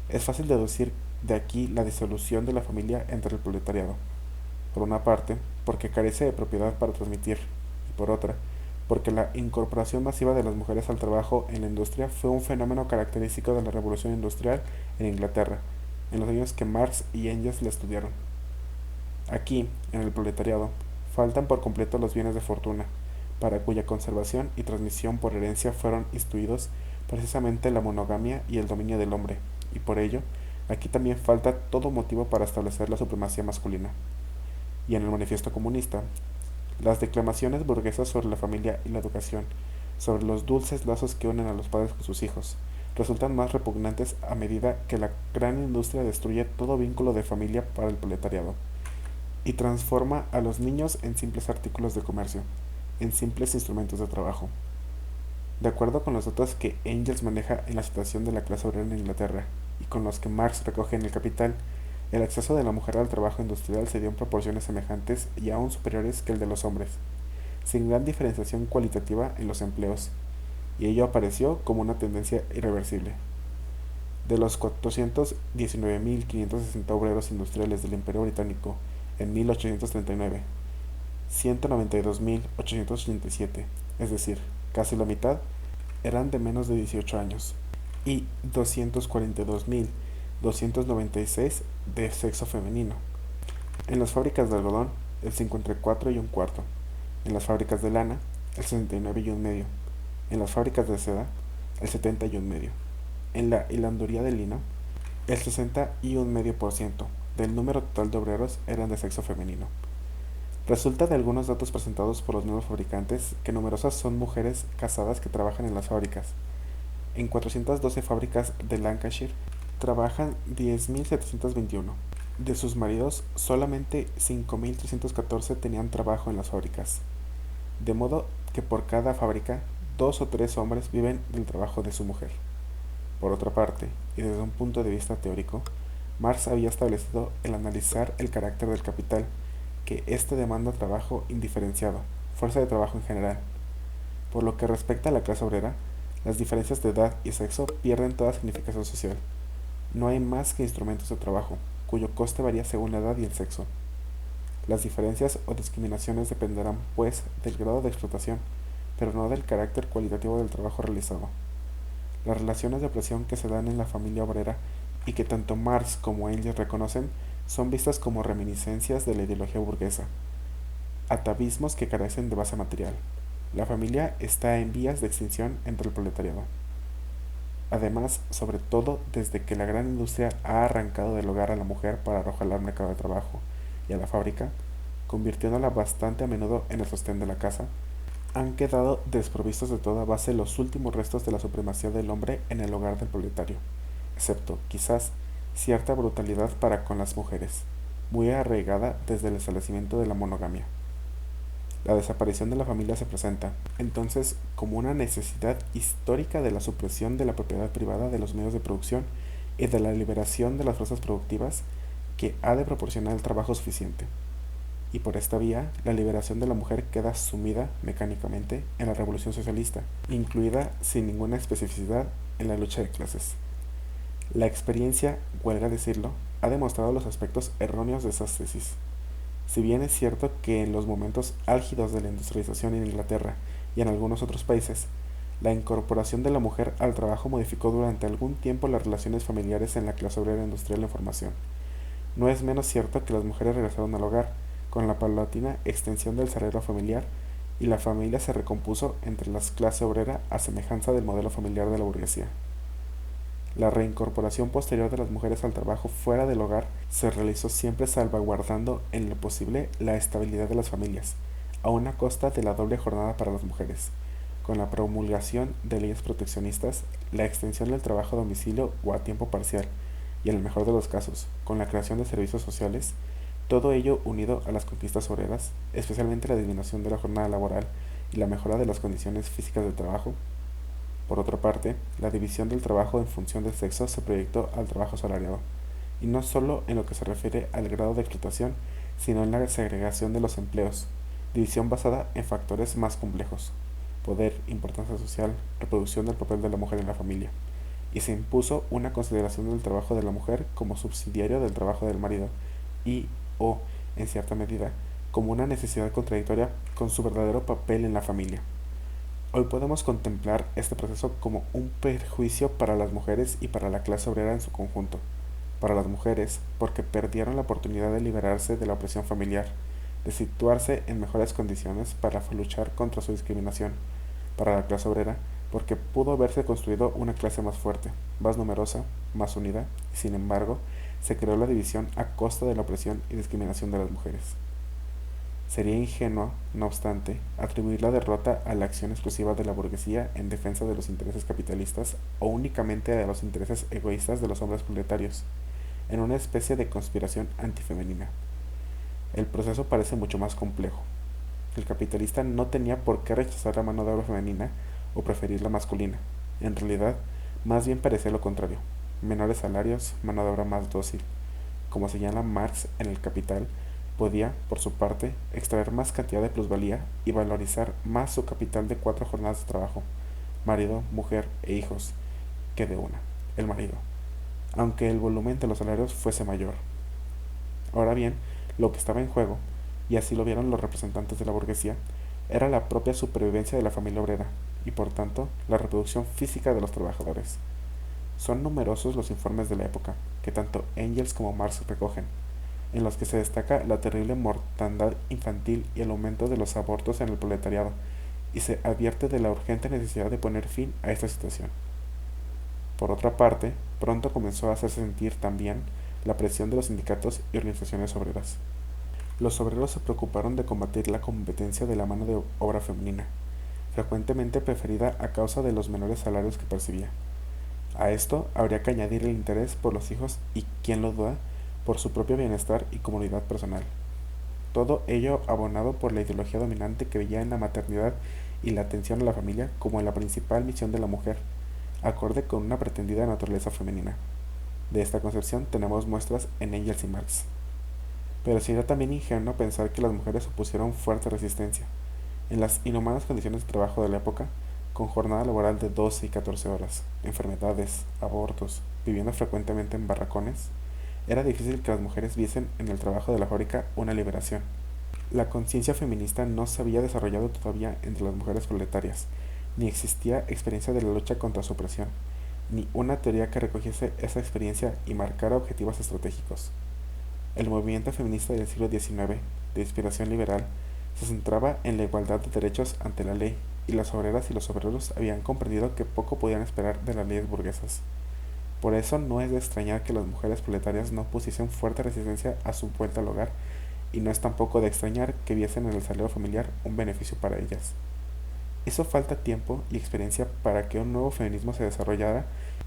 es fácil deducir de aquí la disolución de la familia entre el proletariado. Por una parte, porque carece de propiedad para transmitir, y por otra, porque la incorporación masiva de las mujeres al trabajo en la industria fue un fenómeno característico de la revolución industrial en Inglaterra, en los años que Marx y Engels la estudiaron. Aquí, en el proletariado, faltan por completo los bienes de fortuna, para cuya conservación y transmisión por herencia fueron instituidos precisamente la monogamia y el dominio del hombre, y por ello, aquí también falta todo motivo para establecer la supremacía masculina. Y en el Manifiesto Comunista, las declamaciones burguesas sobre la familia y la educación, sobre los dulces lazos que unen a los padres con sus hijos, resultan más repugnantes a medida que la gran industria destruye todo vínculo de familia para el proletariado y transforma a los niños en simples artículos de comercio, en simples instrumentos de trabajo. De acuerdo con los datos que Engels maneja en la situación de la clase obrera en Inglaterra y con los que Marx recoge en El Capital, el acceso de la mujer al trabajo industrial se dio en proporciones semejantes y aún superiores que el de los hombres, sin gran diferenciación cualitativa en los empleos, y ello apareció como una tendencia irreversible. De los 419.560 obreros industriales del Imperio Británico en 1839, 192.887, es decir, casi la mitad, eran de menos de 18 años, y 242.296 de sexo femenino. En las fábricas de algodón, el 54 y un cuarto. En las fábricas de lana, el 69 y un medio. En las fábricas de seda, el 70 y un medio. En la hilandería de lino, el 60 y un medio por ciento. del número total de obreros eran de sexo femenino. Resulta de algunos datos presentados por los mismos fabricantes que numerosas son mujeres casadas que trabajan en las fábricas. En 412 fábricas de Lancashire trabajan 10.721. De sus maridos, solamente 5.314 tenían trabajo en las fábricas. De modo que por cada fábrica, 2 o 3 hombres viven del trabajo de su mujer. Por otra parte, y desde un punto de vista teórico, Marx había establecido el analizar el carácter del capital, que éste demanda trabajo indiferenciado, fuerza de trabajo en general. Por lo que respecta a la clase obrera, las diferencias de edad y sexo pierden toda significación social. No hay más que instrumentos de trabajo, cuyo coste varía según la edad y el sexo. Las diferencias o discriminaciones dependerán, pues, del grado de explotación, pero no del carácter cualitativo del trabajo realizado. Las relaciones de opresión que se dan en la familia obrera y que tanto Marx como Engels reconocen son vistas como reminiscencias de la ideología burguesa, atavismos que carecen de base material. La familia está en vías de extinción entre el proletariado. Además, sobre todo desde que la gran industria ha arrancado del hogar a la mujer para arrojarla al mercado de trabajo y a la fábrica, convirtiéndola bastante a menudo en el sostén de la casa, han quedado desprovistos de toda base los últimos restos de la supremacía del hombre en el hogar del proletario, excepto, quizás, cierta brutalidad para con las mujeres, muy arraigada desde el establecimiento de la monogamia. La desaparición de la familia se presenta, entonces, como una necesidad histórica de la supresión de la propiedad privada de los medios de producción y de la liberación de las fuerzas productivas que ha de proporcionar el trabajo suficiente. Y por esta vía, la liberación de la mujer queda sumida mecánicamente en la revolución socialista, incluida sin ninguna especificidad en la lucha de clases. La experiencia, huelga decirlo, ha demostrado los aspectos erróneos de esas tesis. Si bien es cierto que en los momentos álgidos de la industrialización en Inglaterra y en algunos otros países, la incorporación de la mujer al trabajo modificó durante algún tiempo las relaciones familiares en la clase obrera industrial en formación. No es menos cierto que las mujeres regresaron al hogar, con la paulatina extensión del cerrero familiar, y la familia se recompuso entre la clase obrera a semejanza del modelo familiar de la burguesía. La reincorporación posterior de las mujeres al trabajo fuera del hogar se realizó siempre salvaguardando en lo posible la estabilidad de las familias, a una costa de la doble jornada para las mujeres, con la promulgación de leyes proteccionistas, la extensión del trabajo a domicilio o a tiempo parcial, y en el mejor de los casos, con la creación de servicios sociales, todo ello unido a las conquistas obreras, especialmente la disminución de la jornada laboral y la mejora de las condiciones físicas del trabajo. Por otra parte, la división del trabajo en función del sexo se proyectó al trabajo asalariado, y no solo en lo que se refiere al grado de explotación, sino en la segregación de los empleos, división basada en factores más complejos: poder, importancia social, reproducción del papel de la mujer en la familia, y se impuso una consideración del trabajo de la mujer como subsidiario del trabajo del marido y, o, en cierta medida, como una necesidad contradictoria con su verdadero papel en la familia. Hoy podemos contemplar este proceso como un perjuicio para las mujeres y para la clase obrera en su conjunto. Para las mujeres, porque perdieron la oportunidad de liberarse de la opresión familiar, de situarse en mejores condiciones para luchar contra su discriminación. Para la clase obrera, porque pudo haberse construido una clase más fuerte, más numerosa, más unida, y sin embargo, se creó la división a costa de la opresión y discriminación de las mujeres. Sería ingenuo, no obstante, atribuir la derrota a la acción exclusiva de la burguesía en defensa de los intereses capitalistas o únicamente a los intereses egoístas de los hombres proletarios, en una especie de conspiración antifemenina. El proceso parece mucho más complejo. El capitalista no tenía por qué rechazar la mano de obra femenina o preferir la masculina. En realidad, más bien parecía lo contrario: menores salarios, mano de obra más dócil. Como señala Marx en El Capital, podía, por su parte, extraer más cantidad de plusvalía y valorizar más su capital de 4 jornadas de trabajo, marido, mujer e hijos, que de una, el marido, aunque el volumen de los salarios fuese mayor. Ahora bien, lo que estaba en juego, y así lo vieron los representantes de la burguesía, era la propia supervivencia de la familia obrera, y por tanto, la reproducción física de los trabajadores. Son numerosos los informes de la época, que tanto Engels como Marx recogen, en los que se destaca la terrible mortandad infantil y el aumento de los abortos en el proletariado, y se advierte de la urgente necesidad de poner fin a esta situación. Por otra parte, pronto comenzó a hacerse sentir también la presión de los sindicatos y organizaciones obreras. Los obreros se preocuparon de combatir la competencia de la mano de obra femenina, frecuentemente preferida a causa de los menores salarios que percibía. A esto habría que añadir el interés por los hijos y, quién lo duda, por su propio bienestar y comodidad personal. Todo ello abonado por la ideología dominante que veía en la maternidad y la atención a la familia como la principal misión de la mujer, acorde con una pretendida naturaleza femenina. De esta concepción tenemos muestras en Engels y Marx. Pero sería también ingenuo pensar que las mujeres opusieron fuerte resistencia. En las inhumanas condiciones de trabajo de la época, con jornada laboral de 12 y 14 horas, enfermedades, abortos, viviendo frecuentemente en barracones, era difícil que las mujeres viesen en el trabajo de la fábrica una liberación. La conciencia feminista no se había desarrollado todavía entre las mujeres proletarias, ni existía experiencia de la lucha contra su opresión, ni una teoría que recogiese esa experiencia y marcara objetivos estratégicos. El movimiento feminista del siglo XIX, de inspiración liberal, se centraba en la igualdad de derechos ante la ley, y las obreras y los obreros habían comprendido que poco podían esperar de las leyes burguesas. Por eso no es de extrañar que las mujeres proletarias no pusiesen fuerte resistencia a su vuelta al hogar, y no es tampoco de extrañar que viesen en el salario familiar un beneficio para ellas. Hizo falta tiempo y experiencia para que un nuevo feminismo se desarrollara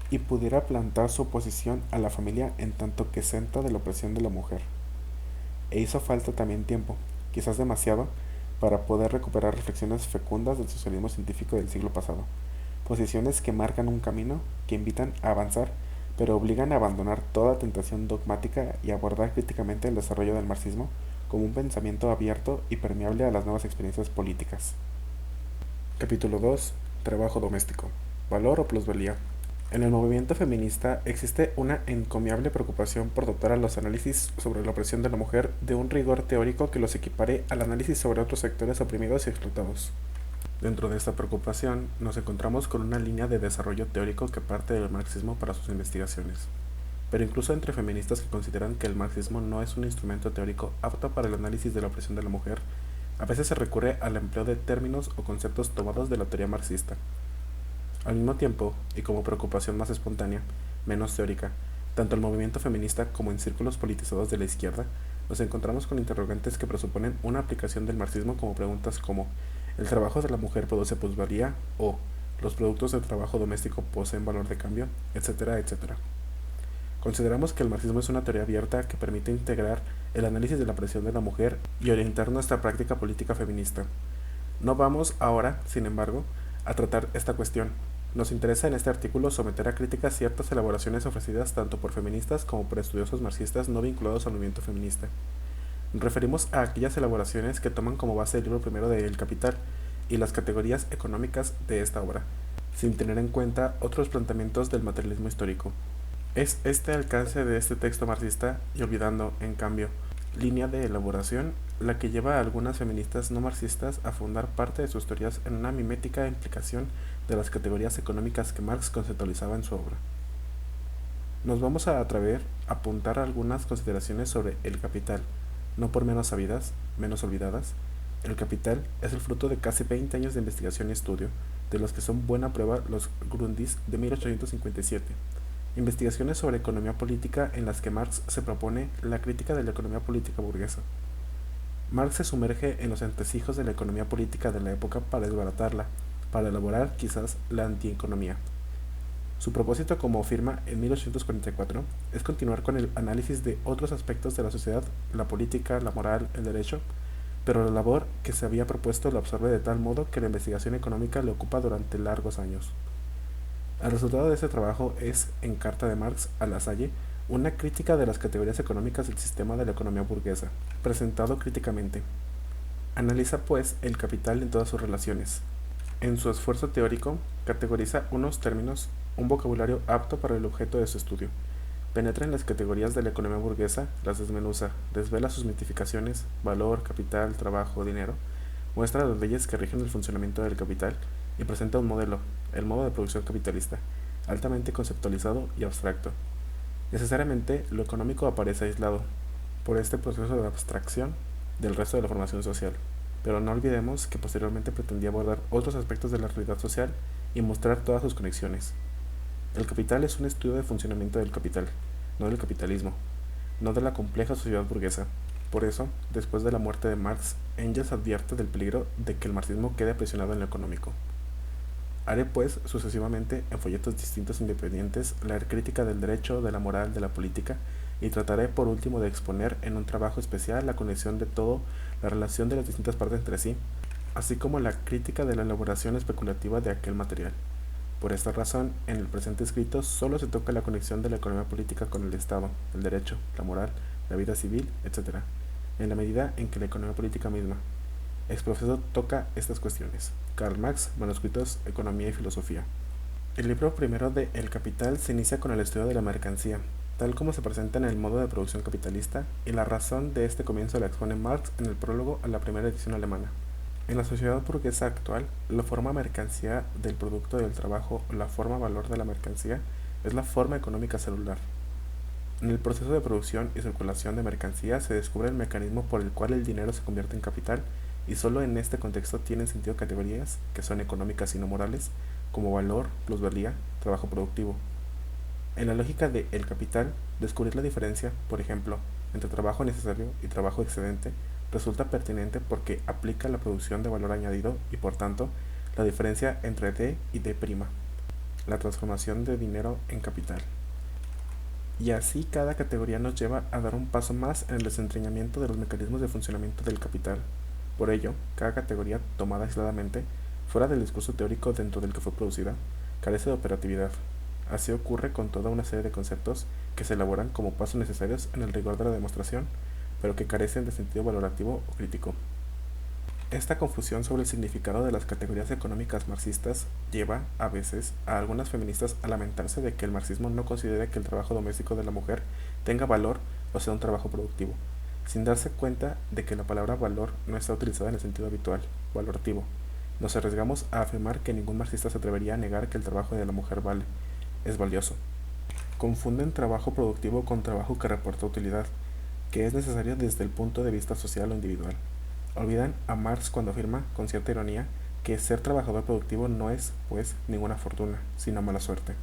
y pudiera plantar su oposición a la familia en tanto que centro de la opresión de la mujer. E hizo falta también tiempo, quizás demasiado, para poder recuperar reflexiones fecundas del socialismo científico del siglo pasado, posiciones que marcan un camino, que invitan a avanzar, pero obligan a abandonar toda tentación dogmática y abordar críticamente el desarrollo del marxismo como un pensamiento abierto y permeable a las nuevas experiencias políticas. Capítulo 2. Trabajo doméstico. ¿Valor o plusvalía? En el movimiento feminista existe una encomiable preocupación por dotar a los análisis sobre la opresión de la mujer de un rigor teórico que los equipare al análisis sobre otros sectores oprimidos y explotados. Dentro de esta preocupación nos encontramos con una línea de desarrollo teórico que parte del marxismo para sus investigaciones. Pero incluso entre feministas que consideran que el marxismo no es un instrumento teórico apto para el análisis de la opresión de la mujer, a veces se recurre al empleo de términos o conceptos tomados de la teoría marxista. Al mismo tiempo, y como preocupación más espontánea, menos teórica, tanto el movimiento feminista como en círculos politizados de la izquierda, nos encontramos con interrogantes que presuponen una aplicación del marxismo como preguntas como ¿el trabajo de la mujer produce plusvalía? O ¿los productos del trabajo doméstico poseen valor de cambio? Etcétera, etcétera. Consideramos que el marxismo es una teoría abierta que permite integrar el análisis de la presión de la mujer y orientar nuestra práctica política feminista. No vamos ahora, sin embargo, a tratar esta cuestión. Nos interesa en este artículo someter a crítica ciertas elaboraciones ofrecidas tanto por feministas como por estudiosos marxistas no vinculados al movimiento feminista. Nos referimos a aquellas elaboraciones que toman como base el libro primero de El Capital y las categorías económicas de esta obra, sin tener en cuenta otros planteamientos del materialismo histórico. Es este alcance de este texto marxista y olvidando, en cambio, línea de elaboración, la que lleva a algunas feministas no marxistas a fundar parte de sus teorías en una mimética implicación de las categorías económicas que Marx conceptualizaba en su obra. Nos vamos a atrever a apuntar algunas consideraciones sobre El Capital, no por menos sabidas, menos olvidadas. El Capital es el fruto de casi 20 años de investigación y estudio, de los que son buena prueba los Grundrisse de 1857. Investigaciones sobre economía política en las que Marx se propone la crítica de la economía política burguesa. Marx se sumerge en los entresijos de la economía política de la época para desbaratarla, para elaborar quizás la antieconomía. Su propósito, como afirma en 1844, es continuar con el análisis de otros aspectos de la sociedad, la política, la moral, el derecho, pero la labor que se había propuesto la absorbe de tal modo que la investigación económica le ocupa durante largos años. El resultado de este trabajo es, en carta de Marx a La Salle, una crítica de las categorías económicas del sistema de la economía burguesa, presentado críticamente. Analiza, pues, el capital en todas sus relaciones. En su esfuerzo teórico, categoriza unos términos, un vocabulario apto para el objeto de su estudio. Penetra en las categorías de la economía burguesa, las desmenuza, desvela sus mitificaciones, valor, capital, trabajo, dinero, muestra las leyes que rigen el funcionamiento del capital y presenta un modelo, el modo de producción capitalista, altamente conceptualizado y abstracto. Necesariamente, lo económico aparece aislado por este proceso de abstracción del resto de la formación social, pero no olvidemos que posteriormente pretendía abordar otros aspectos de la realidad social y mostrar todas sus conexiones. El capital es un estudio del funcionamiento del capital, no del capitalismo. no de la compleja sociedad burguesa. Por eso, después de la muerte de Marx, Engels advierte del peligro de que el marxismo quede aprisionado en lo económico. Haré pues, sucesivamente, en folletos distintos e independientes, la crítica del derecho, de la moral, de la política, y trataré por último de exponer en un trabajo especial la conexión de todo, la relación de las distintas partes entre sí, así como la crítica de la elaboración especulativa de aquel material. Por esta razón, en el presente escrito solo se toca la conexión de la economía política con el Estado, el derecho, la moral, la vida civil, etc., en la medida en que la economía política misma, exprofeso, toca estas cuestiones. Karl Marx, Manuscritos, Economía y Filosofía. El libro primero de El Capital se inicia con el estudio de la mercancía, tal como se presenta en el modo de producción capitalista, y la razón de este comienzo la expone Marx en el prólogo a la primera edición alemana. En la sociedad burguesa actual, la forma mercancía del producto del trabajo o la forma valor de la mercancía es la forma económica celular. En el proceso de producción y circulación de mercancía se descubre el mecanismo por el cual el dinero se convierte en capital, y solo en este contexto tienen sentido categorías que son económicas y no morales, como valor, plusvalía, trabajo productivo. En la lógica de el capital, descubrir la diferencia, por ejemplo, entre trabajo necesario y trabajo excedente resulta pertinente porque aplica la producción de valor añadido y, por tanto, la diferencia entre D y D', la transformación de dinero en capital. Y así cada categoría nos lleva a dar un paso más en el desentrañamiento de los mecanismos de funcionamiento del capital. Por ello, cada categoría tomada aisladamente, fuera del discurso teórico dentro del que fue producida, carece de operatividad. Así ocurre con toda una serie de conceptos que se elaboran como pasos necesarios en el rigor de la demostración, pero que carecen de sentido valorativo o crítico. Esta confusión sobre el significado de las categorías económicas marxistas lleva, a veces, a algunas feministas a lamentarse de que el marxismo no considere que el trabajo doméstico de la mujer tenga valor o sea un trabajo productivo, sin darse cuenta de que la palabra valor no está utilizada en el sentido habitual, valorativo. Nos arriesgamos a afirmar que ningún marxista se atrevería a negar que el trabajo de la mujer es valioso. Confunden trabajo productivo con trabajo que reporta utilidad, que es necesario desde el punto de vista social o individual. Olvidan a Marx cuando afirma, con cierta ironía, que ser trabajador productivo no es, pues, ninguna fortuna, sino mala suerte.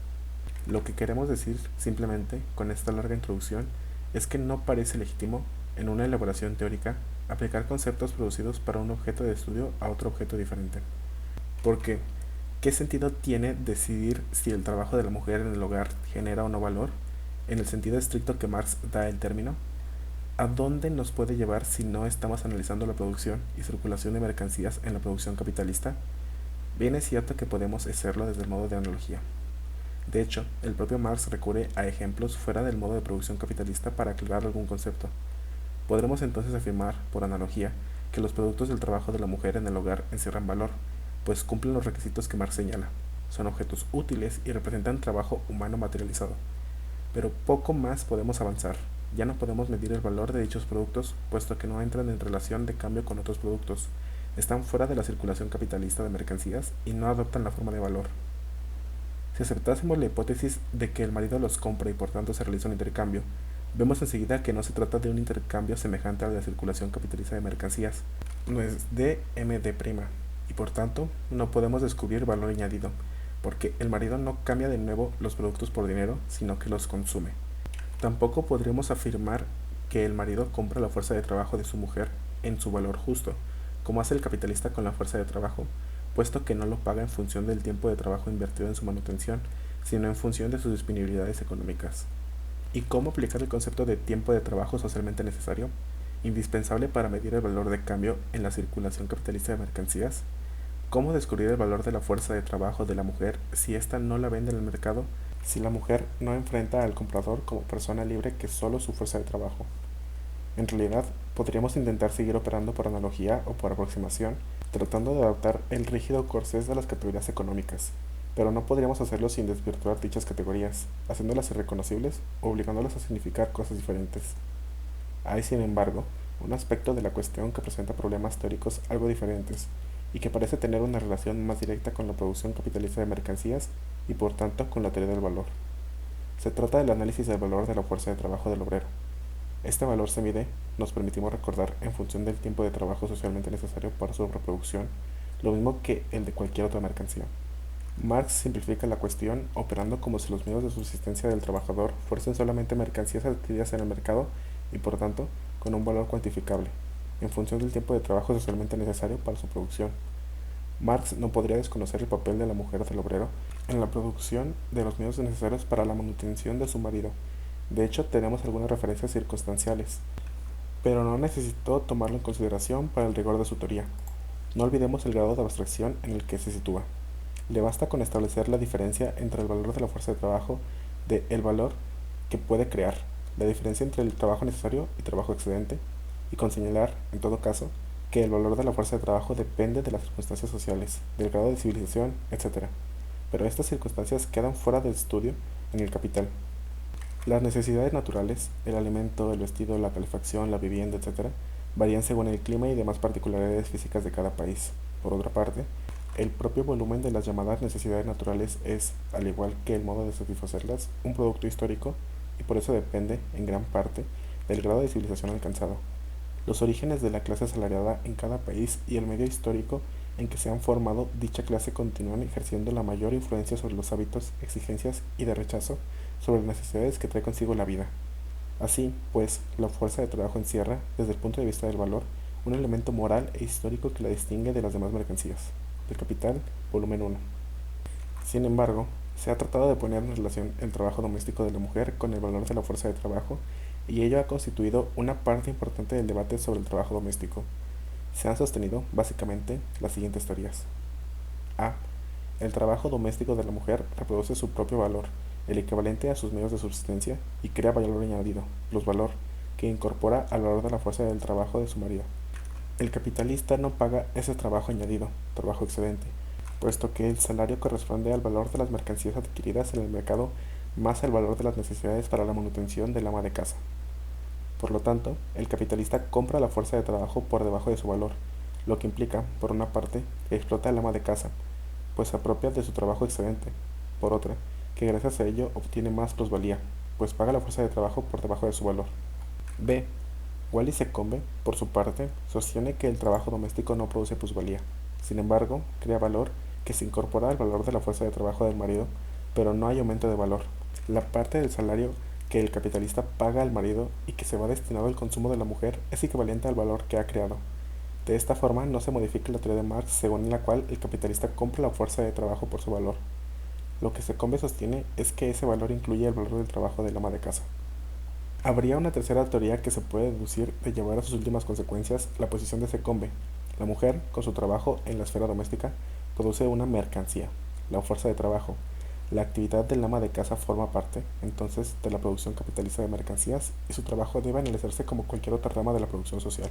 Lo que queremos decir, simplemente, con esta larga introducción, es que no parece legítimo, en una elaboración teórica, aplicar conceptos producidos para un objeto de estudio a otro objeto diferente. Porque, ¿qué sentido tiene decidir si el trabajo de la mujer en el hogar genera o no valor, en el sentido estricto que Marx da el término? ¿A dónde nos puede llevar si no estamos analizando la producción y circulación de mercancías en la producción capitalista? Bien es cierto que podemos hacerlo desde el modo de analogía. De hecho, el propio Marx recurre a ejemplos fuera del modo de producción capitalista para aclarar algún concepto. Podremos entonces afirmar, por analogía, que los productos del trabajo de la mujer en el hogar encierran valor, pues cumplen los requisitos que Marx señala. Son objetos útiles y representan trabajo humano materializado. Pero poco más podemos avanzar. Ya no podemos medir el valor de dichos productos, puesto que no entran en relación de cambio con otros productos, están fuera de la circulación capitalista de mercancías y no adoptan la forma de valor. Si aceptásemos la hipótesis de que el marido los compra y por tanto se realiza un intercambio, vemos enseguida que no se trata de un intercambio semejante a la circulación capitalista de mercancías, no es de MD', y por tanto no podemos descubrir valor añadido, porque el marido no cambia de nuevo los productos por dinero, sino que los consume. Tampoco podríamos afirmar que el marido compra la fuerza de trabajo de su mujer en su valor justo, como hace el capitalista con la fuerza de trabajo, puesto que no lo paga en función del tiempo de trabajo invertido en su manutención, sino en función de sus disponibilidades económicas. ¿Y cómo aplicar el concepto de tiempo de trabajo socialmente necesario, indispensable para medir el valor de cambio en la circulación capitalista de mercancías? ¿Cómo descubrir el valor de la fuerza de trabajo de la mujer si ésta no la vende en el mercado, si la mujer no enfrenta al comprador como persona libre que solo su fuerza de trabajo? En realidad, podríamos intentar seguir operando por analogía o por aproximación, tratando de adaptar el rígido corsés de las categorías económicas, pero no podríamos hacerlo sin desvirtuar dichas categorías, haciéndolas irreconocibles o obligándolas a significar cosas diferentes. Hay, sin embargo, un aspecto de la cuestión que presenta problemas teóricos algo diferentes, y que parece tener una relación más directa con la producción capitalista de mercancías y por tanto con la teoría del valor. Se trata del análisis del valor de la fuerza de trabajo del obrero. Este valor se mide, nos permitimos recordar, en función del tiempo de trabajo socialmente necesario para su reproducción, lo mismo que el de cualquier otra mercancía. Marx simplifica la cuestión operando como si los medios de subsistencia del trabajador fuesen solamente mercancías adquiridas en el mercado y por tanto con un valor cuantificable, en función del tiempo de trabajo socialmente necesario para su producción. Marx no podría desconocer el papel de la mujer del obrero en la producción de los medios necesarios para la manutención de su marido. De hecho, tenemos algunas referencias circunstanciales, pero no necesitó tomarlo en consideración para el rigor de su teoría. No olvidemos el grado de abstracción en el que se sitúa. Le basta con establecer la diferencia entre el valor de la fuerza de trabajo de el valor que puede crear, la diferencia entre el trabajo necesario y trabajo excedente, y con señalar, en todo caso, que el valor de la fuerza de trabajo depende de las circunstancias sociales, del grado de civilización, etc. Pero estas circunstancias quedan fuera de estudio en el capital. Las necesidades naturales, el alimento, el vestido, la calefacción, la vivienda, etc., varían según el clima y demás particularidades físicas de cada país. Por otra parte, el propio volumen de las llamadas necesidades naturales es, al igual que el modo de satisfacerlas, un producto histórico y por eso depende, en gran parte, del grado de civilización alcanzado. Los orígenes de la clase asalariada en cada país y el medio histórico en que se han formado dicha clase continúan ejerciendo la mayor influencia sobre los hábitos, exigencias y de rechazo sobre las necesidades que trae consigo la vida. Así, pues, la fuerza de trabajo encierra, desde el punto de vista del valor, un elemento moral e histórico que la distingue de las demás mercancías. El Capital, volumen 1. Sin embargo, se ha tratado de poner en relación el trabajo doméstico de la mujer con el valor de la fuerza de trabajo, y ello ha constituido una parte importante del debate sobre el trabajo doméstico. Se han sostenido, básicamente, las siguientes teorías. A. El trabajo doméstico de la mujer reproduce su propio valor, el equivalente a sus medios de subsistencia, y crea valor añadido, plusvalor, que incorpora al valor de la fuerza del trabajo de su marido. El capitalista no paga ese trabajo añadido, trabajo excedente, puesto que el salario corresponde al valor de las mercancías adquiridas en el mercado más el valor de las necesidades para la manutención del ama de casa. Por lo tanto, el capitalista compra la fuerza de trabajo por debajo de su valor, lo que implica, por una parte, que explota al ama de casa, pues se apropia de su trabajo excedente; por otra, que gracias a ello obtiene más plusvalía, pues paga la fuerza de trabajo por debajo de su valor. B. Wally Secombe, por su parte, sostiene que el trabajo doméstico no produce plusvalía. Sin embargo, crea valor que se incorpora al valor de la fuerza de trabajo del marido, pero no hay aumento de valor. La parte del salario que el capitalista paga al marido y que se va destinado al consumo de la mujer es equivalente al valor que ha creado. De esta forma no se modifica la teoría de Marx según la cual el capitalista compra la fuerza de trabajo por su valor. Lo que Secombe sostiene es que ese valor incluye el valor del trabajo del ama de casa. Habría una tercera teoría que se puede deducir de llevar a sus últimas consecuencias la posición de Secombe. La mujer, con su trabajo en la esfera doméstica, produce una mercancía, la fuerza de trabajo. La actividad del ama de casa forma parte, entonces, de la producción capitalista de mercancías y su trabajo debe analizarse como cualquier otra rama de la producción social.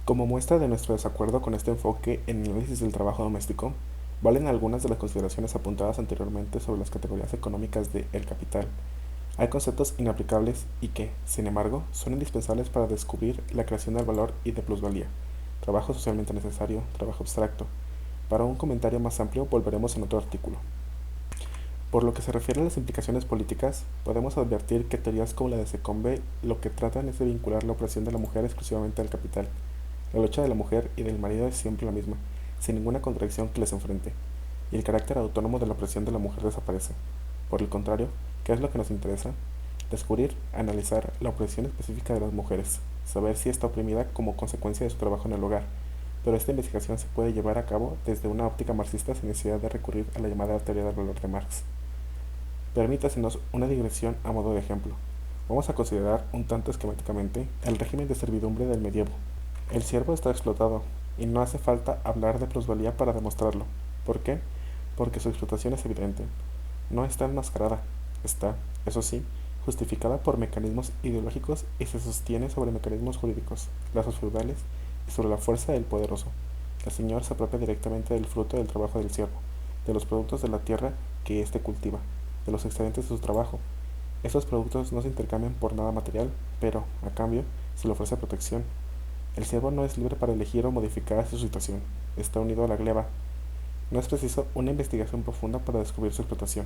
Como muestra de nuestro desacuerdo con este enfoque en el análisis del trabajo doméstico, valen algunas de las consideraciones apuntadas anteriormente sobre las categorías económicas de el capital. Hay conceptos inaplicables y que, sin embargo, son indispensables para descubrir la creación del valor y de plusvalía. Trabajo socialmente necesario, trabajo abstracto. Para un comentario más amplio volveremos en otro artículo. Por lo que se refiere a las implicaciones políticas, podemos advertir que teorías como la de Secombe lo que tratan es de vincular la opresión de la mujer exclusivamente al capital. La lucha de la mujer y del marido es siempre la misma, sin ninguna contradicción que les enfrente, y el carácter autónomo de la opresión de la mujer desaparece. Por el contrario, ¿qué es lo que nos interesa? Descubrir, analizar la opresión específica de las mujeres, saber si está oprimida como consecuencia de su trabajo en el hogar, pero esta investigación se puede llevar a cabo desde una óptica marxista sin necesidad de recurrir a la llamada teoría del valor de Marx. Permítasenos una digresión a modo de ejemplo. Vamos a considerar un tanto esquemáticamente el régimen de servidumbre del medievo. El siervo está explotado, y no hace falta hablar de plusvalía para demostrarlo. ¿Por qué? Porque su explotación es evidente. No está enmascarada, está, eso sí, justificada por mecanismos ideológicos y se sostiene sobre mecanismos jurídicos, lazos feudales y sobre la fuerza del poderoso. El señor se apropia directamente del fruto del trabajo del siervo, de los productos de la tierra que éste cultiva, de los excedentes de su trabajo. Esos productos no se intercambian por nada material, pero, a cambio, se le ofrece protección. El siervo no es libre para elegir o modificar su situación, está unido a la gleba. No es preciso una investigación profunda para descubrir su explotación.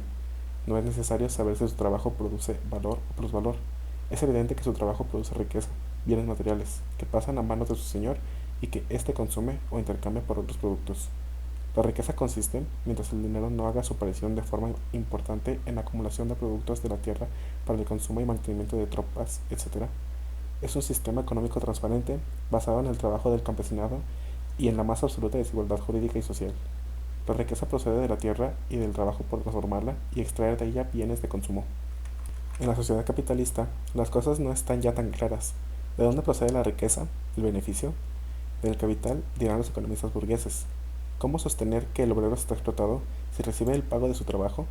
No es necesario saber si su trabajo produce valor o plusvalor. Es evidente que su trabajo produce riqueza, bienes materiales, que pasan a manos de su señor y que éste consume o intercambia por otros productos. La riqueza consiste, mientras el dinero no haga su aparición de forma importante en la acumulación de productos de la tierra para el consumo y mantenimiento de tropas, etc., es un sistema económico transparente basado en el trabajo del campesinado y en la más absoluta desigualdad jurídica y social. La riqueza procede de la tierra y del trabajo por transformarla y extraer de ella bienes de consumo. En la sociedad capitalista, las cosas no están ya tan claras. ¿De dónde procede la riqueza, el beneficio? Del capital, dirán los economistas burgueses. ¿Cómo sostener que el obrero está explotado si recibe el pago de su trabajo?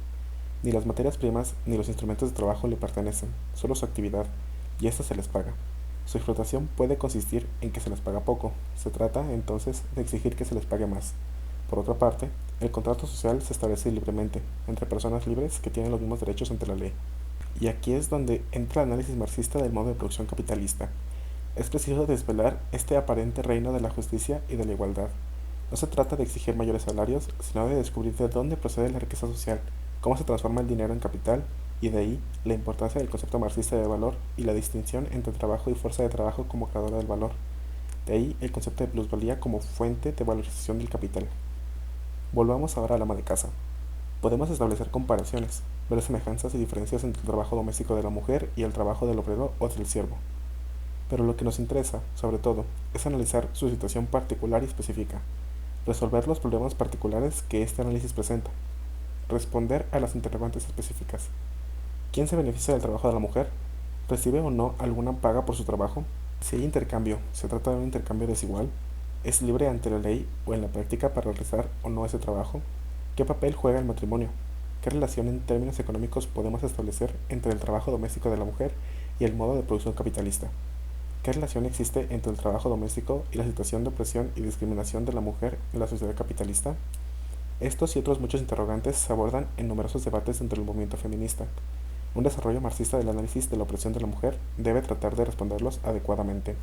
Ni las materias primas ni los instrumentos de trabajo le pertenecen, solo su actividad, y ésta se les paga. Su explotación puede consistir en que se les paga poco. Se trata, entonces, de exigir que se les pague más. Por otra parte, el contrato social se establece libremente, entre personas libres que tienen los mismos derechos ante la ley. Y aquí es donde entra el análisis marxista del modo de producción capitalista. Es preciso desvelar este aparente reino de la justicia y de la igualdad. No se trata de exigir mayores salarios, sino de descubrir de dónde procede la riqueza social, cómo se transforma el dinero en capital, y de ahí la importancia del concepto marxista de valor y la distinción entre trabajo y fuerza de trabajo como creadora del valor. De ahí el concepto de plusvalía como fuente de valorización del capital. Volvamos ahora al ama de casa. Podemos establecer comparaciones, ver semejanzas y diferencias entre el trabajo doméstico de la mujer y el trabajo del obrero o del siervo. Pero lo que nos interesa, sobre todo, es analizar su situación particular y específica, resolver los problemas particulares que este análisis presenta, responder a las interrogantes específicas. ¿Quién se beneficia del trabajo de la mujer? ¿Recibe o no alguna paga por su trabajo? Si hay intercambio, ¿se trata de un intercambio desigual? ¿Es libre ante la ley o en la práctica para realizar o no ese trabajo? ¿Qué papel juega el matrimonio? ¿Qué relación en términos económicos podemos establecer entre el trabajo doméstico de la mujer y el modo de producción capitalista? ¿Qué relación existe entre el trabajo doméstico y la situación de opresión y discriminación de la mujer en la sociedad capitalista? Estos y otros muchos interrogantes se abordan en numerosos debates dentro del movimiento feminista. Un desarrollo marxista del análisis de la opresión de la mujer debe tratar de responderlos adecuadamente.